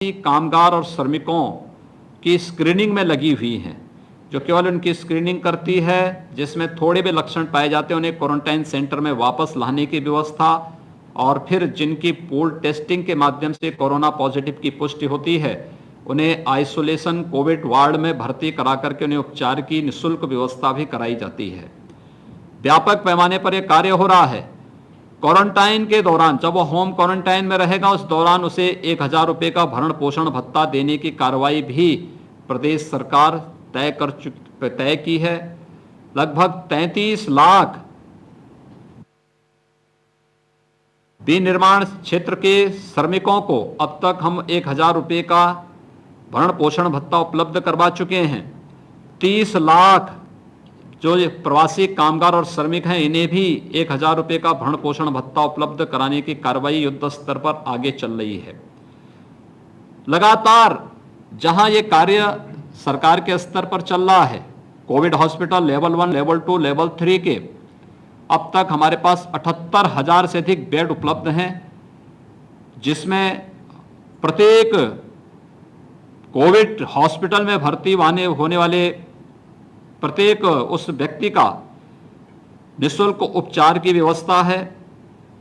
कामगार और श्रमिकों की स्क्रीनिंग में लगी हुई हैं, जो केवल उनकी स्क्रीनिंग करती है, जिसमें थोड़े भी लक्षण पाए जाते हैं उन्हें क्वारंटाइन सेंटर में वापस लाने की व्यवस्था, और फिर जिनकी पूल टेस्टिंग के माध्यम से कोरोना पॉजिटिव की पुष्टि होती है उन्हें आइसोलेशन कोविड वार्ड में भर्ती करा करके उन्हें उपचार की निःशुल्क व्यवस्था भी कराई जाती है। व्यापक पैमाने पर यह कार्य हो रहा है। क्वारंटाइन के दौरान जब वो होम क्वारंटाइन में रहेगा उस दौरान उसे 1,000 रुपये का भरण पोषण भत्ता देने की कार्रवाई भी प्रदेश सरकार तय की है। लगभग 33 लाख विनिर्माण क्षेत्र के श्रमिकों को अब तक हम 1,000 रुपये का भरण पोषण भत्ता उपलब्ध करवा चुके हैं। 30 लाख जो प्रवासी कामगार और श्रमिक हैं इन्हें भी 1,000 रुपये का भरण पोषण भत्ता उपलब्ध कराने की कार्रवाई युद्ध स्तर पर आगे चल रही है। लगातार जहां ये कार्य सरकार के स्तर पर चल रहा है, Covid hospital level 1, level 2, level 3 के अब तक हमारे पास 78,000 से अधिक बेड उपलब्ध हैं, जिसमें प्रत्येक कोविड हॉस्पिटल में भर्ती होने वाले प्रत्येक उस व्यक्ति का निःशुल्क उपचार की व्यवस्था है,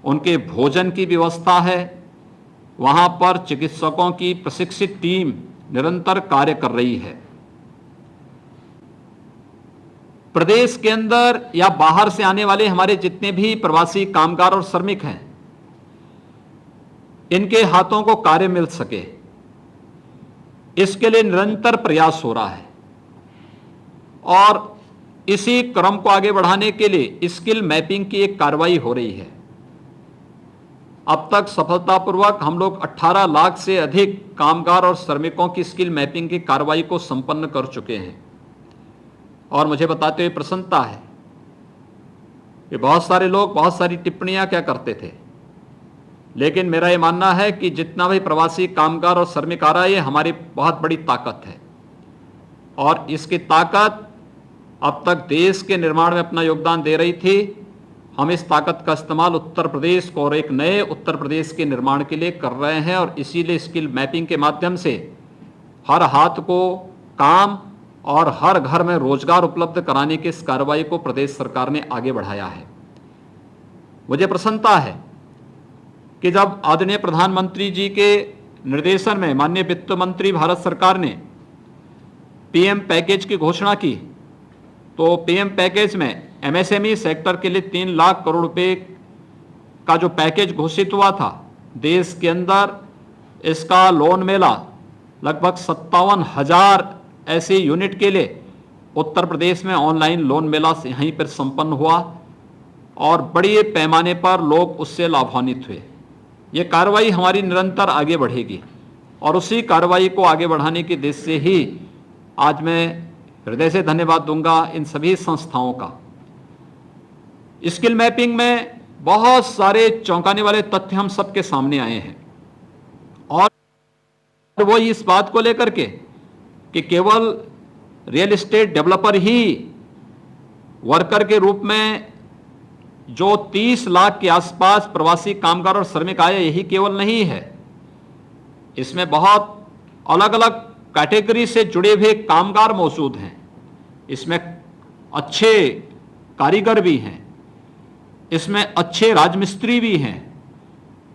उनके भोजन की व्यवस्था है। वहां पर चिकित्सकों की प्रशिक्षित टीम निरंतर कार्य कर रही है। प्रदेश के अंदर या बाहर से आने वाले हमारे जितने भी प्रवासी कामगार और श्रमिक हैं, इनके हाथों को कार्य मिल सके, इसके लिए निरंतर प्रयास हो रहा है। और इसी क्रम को आगे बढ़ाने के लिए स्किल मैपिंग की एक कार्रवाई हो रही है। अब तक सफलतापूर्वक हम लोग 18 लाख से अधिक कामगार और श्रमिकों की स्किल मैपिंग की कार्रवाई को संपन्न कर चुके हैं। और मुझे बताते हुए प्रसन्नता है कि बहुत सारे लोग बहुत सारी टिप्पणियां क्या करते थे, लेकिन मेरा ये मानना है कि जितना भी प्रवासी कामगार और श्रमिक आ रहा है ये हमारी बहुत बड़ी ताकत है। और इसकी ताकत अब तक देश के निर्माण में अपना योगदान दे रही थी। हम इस ताकत का इस्तेमाल उत्तर प्रदेश को और एक नए उत्तर प्रदेश के निर्माण के लिए कर रहे हैं। और इसीलिए स्किल मैपिंग के माध्यम से हर हाथ को काम और हर घर में रोजगार उपलब्ध कराने की इस कार्रवाई को प्रदेश सरकार ने आगे बढ़ाया है। मुझे प्रसन्नता है कि जब आदरणीय प्रधानमंत्री जी के निर्देशन में माननीय वित्त मंत्री भारत सरकार ने पीएम पैकेज की घोषणा की, तो पीएम पैकेज में एमएसएमई सेक्टर के लिए 3 लाख करोड़ रुपए का जो पैकेज घोषित हुआ था, देश के अंदर इसका लोन मेला लगभग 57,000 ऐसे यूनिट के लिए उत्तर प्रदेश में ऑनलाइन लोन मेला यहीं पर संपन्न हुआ और बड़े पैमाने पर लोग उससे लाभान्वित हुए। ये कार्रवाई हमारी निरंतर आगे बढ़ेगी और उसी कार्रवाई को आगे बढ़ाने की दिशा से ही आज मैं हृदय से धन्यवाद दूंगा इन सभी संस्थाओं का। स्किल मैपिंग में बहुत सारे चौंकाने वाले तथ्य हम सबके सामने आए हैं और वो इस बात को लेकर के कि केवल रियल एस्टेट डेवलपर ही वर्कर के रूप में जो 30 लाख के आसपास प्रवासी कामगार और श्रमिक आए, यही केवल नहीं है। इसमें बहुत अलग अलग कैटेगरी से जुड़े हुए कामगार मौजूद हैं। इसमें अच्छे कारीगर भी हैं, इसमें अच्छे राजमिस्त्री भी हैं,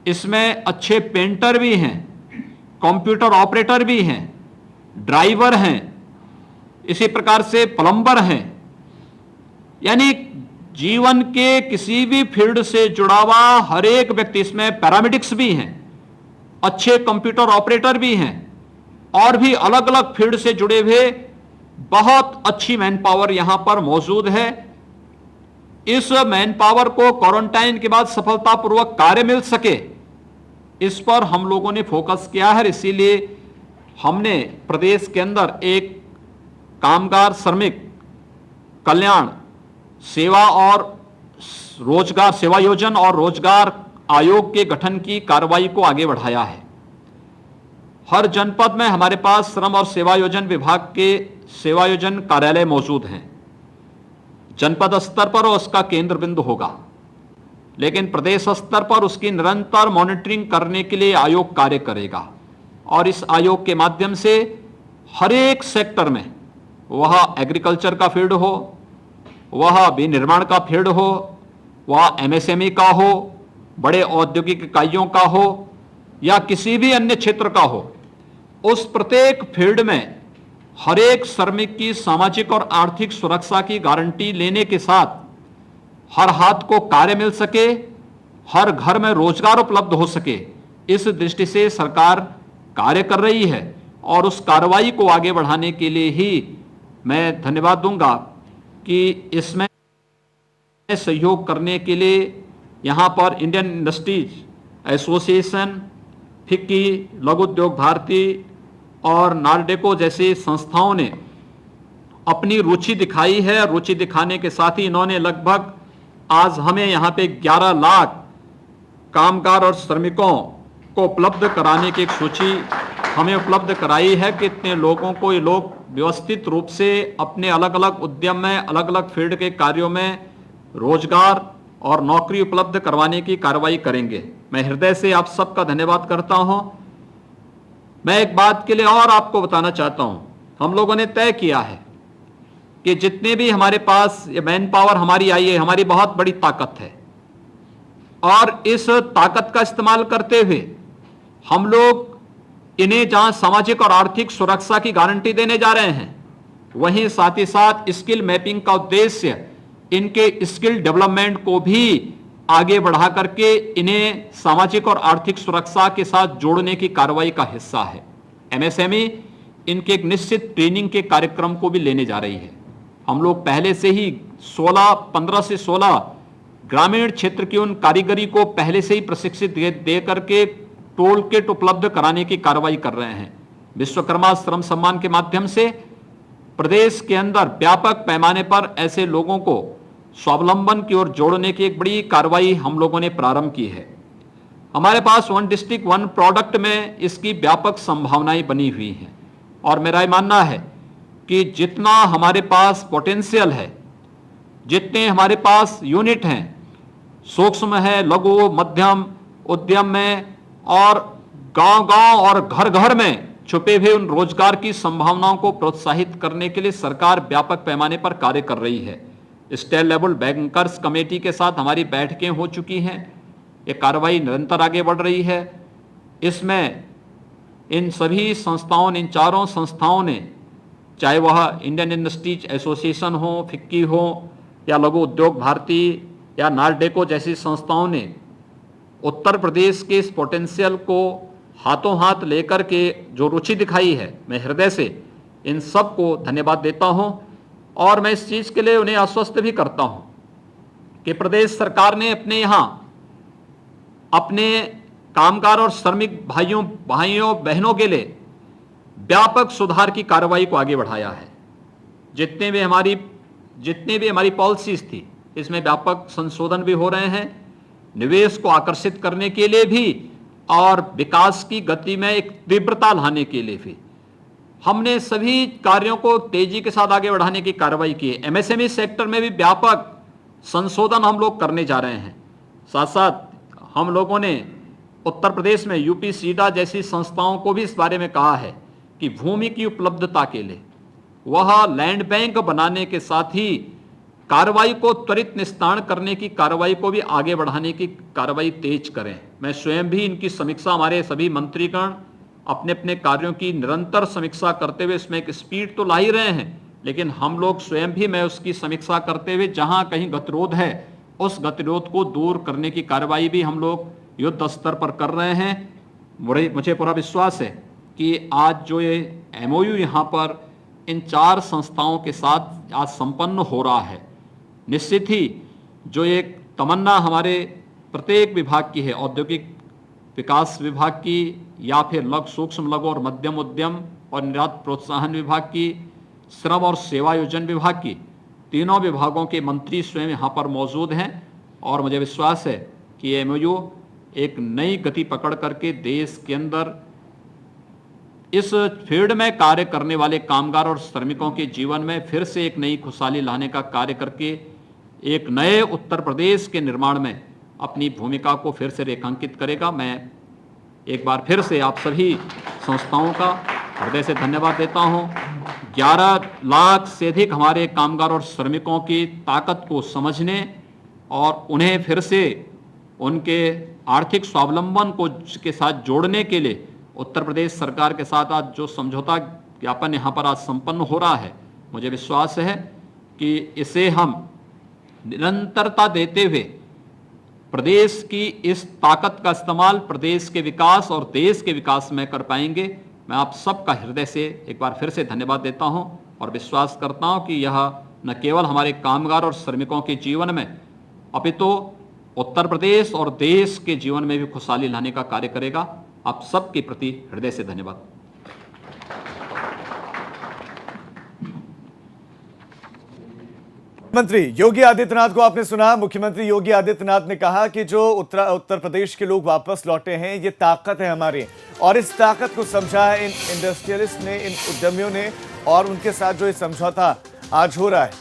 इसमें अच्छे पेंटर भी हैं, कंप्यूटर ऑपरेटर भी हैं, ड्राइवर हैं, इसी प्रकार से प्लम्बर हैं। यानी जीवन के किसी भी फील्ड से जुड़ा हुआ हर एक व्यक्ति, इसमें पैरामेडिक्स भी हैं, अच्छे कंप्यूटर ऑपरेटर भी हैं और भी अलग अलग फील्ड से जुड़े हुए बहुत अच्छी मैन पावर यहां पर मौजूद है। इस मैन पावर को क्वारंटाइन के बाद सफलतापूर्वक कार्य मिल सके, इस पर हम लोगों ने फोकस किया है। इसीलिए हमने प्रदेश के अंदर एक कामगार श्रमिक कल्याण सेवा और रोजगार सेवा योजन और रोजगार आयोग के गठन की कार्रवाई को आगे बढ़ाया है। हर जनपद में हमारे पास श्रम और सेवा योजन विभाग के सेवा योजन कार्यालय मौजूद हैं। जनपद स्तर पर उसका केंद्र बिंदु होगा, लेकिन प्रदेश स्तर पर उसकी निरंतर मॉनिटरिंग करने के लिए आयोग कार्य करेगा और इस आयोग के माध्यम से हर एक सेक्टर में, वह एग्रीकल्चर का फील्ड हो, वह विनिर्माण का फील्ड हो, वह एमएसएमई का हो, बड़े औद्योगिक इकाइयों का हो या किसी भी अन्य क्षेत्र का हो, उस प्रत्येक फील्ड में हर एक श्रमिक की सामाजिक और आर्थिक सुरक्षा की गारंटी लेने के साथ हर हाथ को कार्य मिल सके, हर घर में रोजगार उपलब्ध हो सके, इस दृष्टि से सरकार कार्य कर रही है। और उस कार्रवाई को आगे बढ़ाने के लिए ही मैं धन्यवाद दूंगा कि इसमें सहयोग करने के लिए यहाँ पर इंडियन इंडस्ट्रीज एसोसिएशन, फिक्की, लघु उद्योग भारती और नालडेको जैसी संस्थाओं ने अपनी रुचि दिखाई है। रुचि दिखाने के साथ ही इन्होंने लगभग आज हमें यहाँ पे 11 लाख कामगार और श्रमिकों को उपलब्ध कराने की एक सूची हमें उपलब्ध कराई है कि इतने लोगों को ये लोग व्यवस्थित रूप से अपने अलग अलग उद्यम में, अलग अलग फील्ड के कार्यों में रोजगार और नौकरी उपलब्ध करवाने की कार्रवाई करेंगे। मैं हृदय से आप सबका धन्यवाद करता हूं। मैं एक बात के लिए और आपको बताना चाहता हूं, हम लोगों ने तय किया है कि जितने भी हमारे पास ये मैन पावर हमारी आई है, हमारी बहुत बड़ी ताकत है, और इस ताकत का इस्तेमाल करते हुए हम लोग इन्हें जहां सामाजिक और आर्थिक सुरक्षा की गारंटी देने जा रहे हैं, वहीं साथ ही साथ स्किल मैपिंग का उद्देश्य इनके स्किल डेवलपमेंट को भी आगे बढ़ा करके इन्हें सामाजिक और आर्थिक सुरक्षा के साथ जोड़ने की कार्रवाई का हिस्सा है। एमएसएमई इनके एक निश्चित ट्रेनिंग के कार्यक्रम को भी लेने जा रही है। हम लोग पहले से ही 15 से 16 ग्रामीण क्षेत्र की उन कारीगरी को पहले से ही प्रशिक्षित दे करके टोल किट उपलब्ध कराने की कार्रवाई कर रहे हैं। विश्वकर्मा श्रम सम्मान के माध्यम से प्रदेश के अंदर व्यापक पैमाने पर ऐसे लोगों को स्वावलंबन की ओर जोड़ने की एक बड़ी कार्रवाई हम लोगों ने प्रारंभ की है। हमारे पास वन डिस्ट्रिक्ट वन प्रोडक्ट में इसकी व्यापक संभावनाएं बनी हुई हैं, और मेरा ये मानना है कि जितना हमारे पास पोटेंशियल है, जितने हमारे पास यूनिट हैं, सूक्ष्म है, लघु मध्यम उद्यम में, और गांव-गांव और घर-घर में छुपे हुए उन रोजगार की संभावनाओं को प्रोत्साहित करने के लिए सरकार व्यापक पैमाने पर कार्य कर रही है। स्टेट लेवल बैंकर्स कमेटी के साथ हमारी बैठकें हो चुकी हैं। ये कार्रवाई निरंतर आगे बढ़ रही है। इसमें इन सभी संस्थाओं ने, इन चारों संस्थाओं ने, चाहे वह इंडियन इंडस्ट्रीज एसोसिएशन हो, फिक्की हो, या लघु उद्योग भारती या नालडेको जैसी संस्थाओं ने उत्तर प्रदेश के इस पोटेंशियल को हाथों हाथ लेकर के जो रुचि दिखाई है, मैं हृदय से इन सब को धन्यवाद देता हूं। और मैं इस चीज़ के लिए उन्हें आश्वस्त भी करता हूं कि प्रदेश सरकार ने अपने यहाँ अपने कामगार और श्रमिक भाइयों बहनों के लिए व्यापक सुधार की कार्रवाई को आगे बढ़ाया है। जितने भी हमारी पॉलिसीज थी, इसमें व्यापक संशोधन भी हो रहे हैं, निवेश को आकर्षित करने के लिए भी और विकास की गति में एक तीव्रता लाने के लिए भी हमने सभी कार्यों को तेजी के साथ आगे बढ़ाने की कार्रवाई की है। एमएसएमई सेक्टर में भी व्यापक संशोधन हम लोग करने जा रहे हैं। साथ साथ हम लोगों ने उत्तर प्रदेश में यूपी सीडा जैसी संस्थाओं को भी इस बारे में कहा है कि भूमि की उपलब्धता के लिए वह लैंड बैंक बनाने के साथ ही कार्रवाई को त्वरित निस्तारण करने की कार्रवाई को भी आगे बढ़ाने की कार्रवाई तेज करें। मैं स्वयं भी इनकी समीक्षा, हमारे सभी मंत्रीगण अपने अपने कार्यों की निरंतर समीक्षा करते हुए इसमें एक स्पीड तो ला ही रहे हैं, लेकिन हम लोग स्वयं भी, मैं उसकी समीक्षा करते हुए जहां कहीं गतिरोध है उस गतिरोध को दूर करने की कार्रवाई भी हम लोग युद्ध स्तर पर कर रहे हैं। मुझे पूरा विश्वास है कि आज जो ये एमओयू यहाँ पर इन 4 संस्थाओं के साथ आज संपन्न हो रहा है, निश्चित ही जो एक तमन्ना हमारे प्रत्येक विभाग की है, औद्योगिक विकास विभाग की या फिर सूक्ष्म लघु और मध्यम उद्यम और निर्यात प्रोत्साहन विभाग की, श्रम और सेवायोजन विभाग की, तीनों विभागों के मंत्री स्वयं यहाँ पर मौजूद हैं। और मुझे विश्वास है कि एमओयू एक नई गति पकड़ करके देश के अंदर इस फील्ड में कार्य करने वाले कामगार और श्रमिकों के जीवन में फिर से एक नई खुशहाली लाने का कार्य करके एक नए उत्तर प्रदेश के निर्माण में अपनी भूमिका को फिर से रेखांकित करेगा। मैं एक बार फिर से आप सभी संस्थाओं का हृदय से धन्यवाद देता हूं। 11 लाख से अधिक हमारे कामगार और श्रमिकों की ताकत को समझने और उन्हें फिर से उनके आर्थिक स्वावलंबन को के साथ जोड़ने के लिए उत्तर प्रदेश सरकार के साथ आज जो समझौता ज्ञापन यहाँ पर आज संपन्न हो रहा है, मुझे विश्वास है कि इसे हम निरंतरता देते हुए प्रदेश की इस ताकत का इस्तेमाल प्रदेश के विकास और देश के विकास में कर पाएंगे। मैं आप सबका हृदय से एक बार फिर से धन्यवाद देता हूं और विश्वास करता हूं कि यह न केवल हमारे कामगार और श्रमिकों के जीवन में अपितु उत्तर प्रदेश और देश के जीवन में भी खुशहाली लाने का कार्य करेगा। आप सबके प्रति हृदय से धन्यवाद। मुख्यमंत्री योगी आदित्यनाथ को आपने सुना। मुख्यमंत्री योगी आदित्यनाथ ने कहा कि जो उत्तर प्रदेश के लोग वापस लौटे हैं, ये ताकत है हमारी, और इस ताकत को समझा है इन इंडस्ट्रियलिस्ट ने, इन उद्यमियों ने, और उनके साथ जो ये समझौता आज हो रहा है,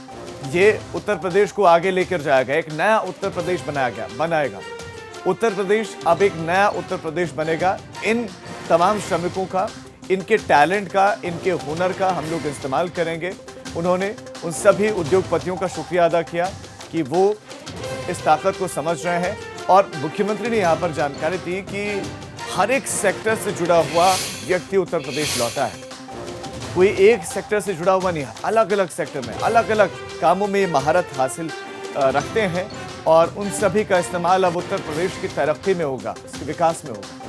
ये उत्तर प्रदेश को आगे लेकर जाएगा, एक नया उत्तर प्रदेश बनाएगा। उत्तर प्रदेश अब एक नया उत्तर प्रदेश बनेगा। इन तमाम श्रमिकों का, इनके टैलेंट का, इनके हुनर का हम लोग इस्तेमाल करेंगे। उन्होंने उन सभी उद्योगपतियों का शुक्रिया अदा किया कि वो इस ताकत को समझ रहे हैं, और मुख्यमंत्री ने यहाँ पर जानकारी दी कि हर एक सेक्टर से जुड़ा हुआ व्यक्ति उत्तर प्रदेश लौटा है। कोई एक सेक्टर से जुड़ा हुआ नहीं है, अलग अलग सेक्टर में, अलग अलग कामों में महारत हासिल रखते हैं, और उन सभी का इस्तेमाल अब उत्तर प्रदेश की तरक्की में होगा, उसके विकास में होगा।